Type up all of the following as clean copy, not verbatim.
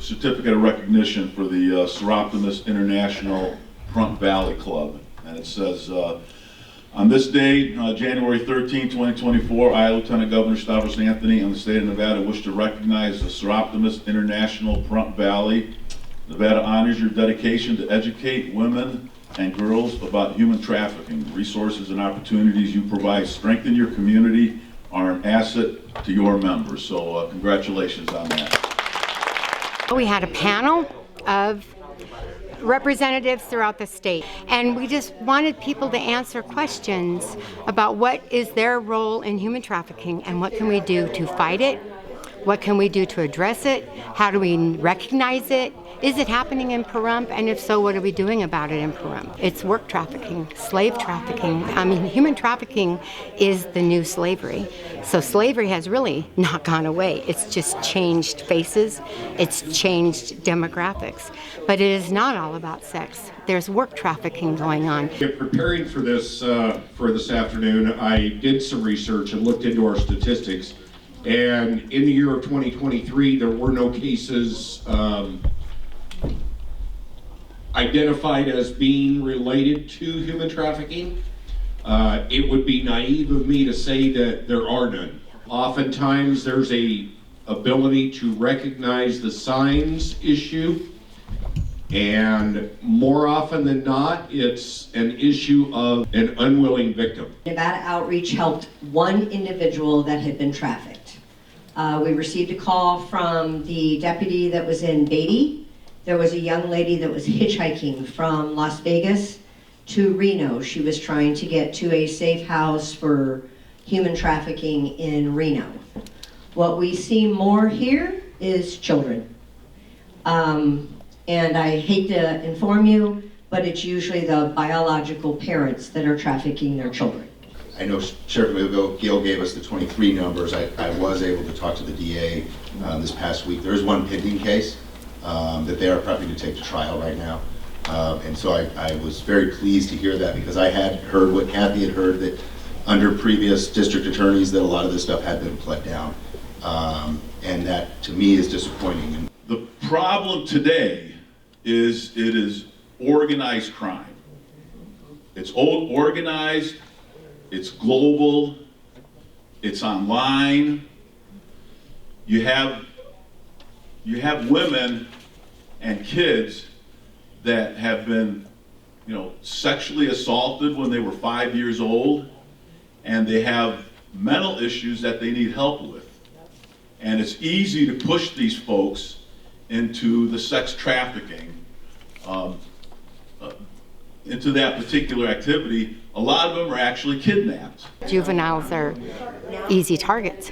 a certificate of recognition for the Soroptimist International Pahrump Valley Club. And it says, on this day, January 13, 2024, I, Lieutenant Governor Stavros Anthony, and the state of Nevada wish to recognize the Soroptimist International Pahrump Valley. Nevada honors your dedication to educate women and girls about human trafficking. Resources and opportunities you provide strengthen your community, are an asset to your members. So congratulations on that. We had a panel of representatives throughout the state, and we just wanted people to answer questions about what is their role in human trafficking and what can we do to fight it, what can we do to address it, how do we recognize it, is it happening in Pahrump, and if so, what are we doing about it in Pahrump? It's work trafficking, slave trafficking. I mean, human trafficking is the new slavery. So slavery has really not gone away. It's just changed faces, it's changed demographics. But it is not all about sex. There's work trafficking going on. Preparing for this afternoon, I did some research and looked into our statistics. And in the year of 2023, there were no cases identified as being related to human trafficking. It would be naive of me to say that there are none. Oftentimes there's a ability to recognize the signs issue, and more often than not, it's an issue of an unwilling victim. Nevada Outreach helped one individual that had been trafficked. We received a call from the deputy that was in Beatty. There was a young lady that was hitchhiking from Las Vegas to Reno. She was trying to get to a safe house for human trafficking in Reno. What we see more here is children. And I hate to inform you, but it's usually the biological parents that are trafficking their children. I know Sheriff McGill gave us the 23 numbers. I was able to talk to the DA this past week. There is one pending case that they are prepping to take to trial right now. And so I was very pleased to hear that, because I had heard what Kathie had heard, that under previous district attorneys that a lot of this stuff had been pled down. And that to me is disappointing. And the problem today is it is organized crime. It's organized, it's global, it's online. You have women and kids that have been, sexually assaulted when they were 5 years old, and they have mental issues that they need help with. And it's easy to push these folks into the sex trafficking, into that particular activity. A lot of them are actually kidnapped. Juveniles are easy targets.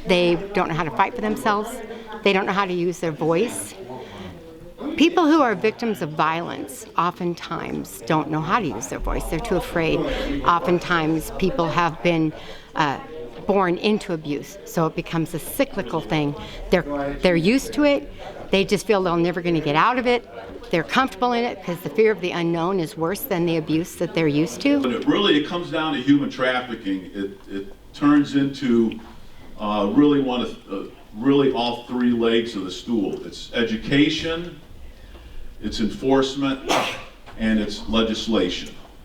They don't know how to fight for themselves. They don't know how to use their voice. People who are victims of violence oftentimes don't know how to use their voice. They're too afraid. Oftentimes people have been born into abuse, so it becomes a cyclical thing. They're used to it. They just feel they're never going to get out of it. They're comfortable in it because the fear of the unknown is worse than the abuse that they're used to. But it comes down to human trafficking. It turns into really all three legs of the stool. It's education, it's enforcement, and it's legislation.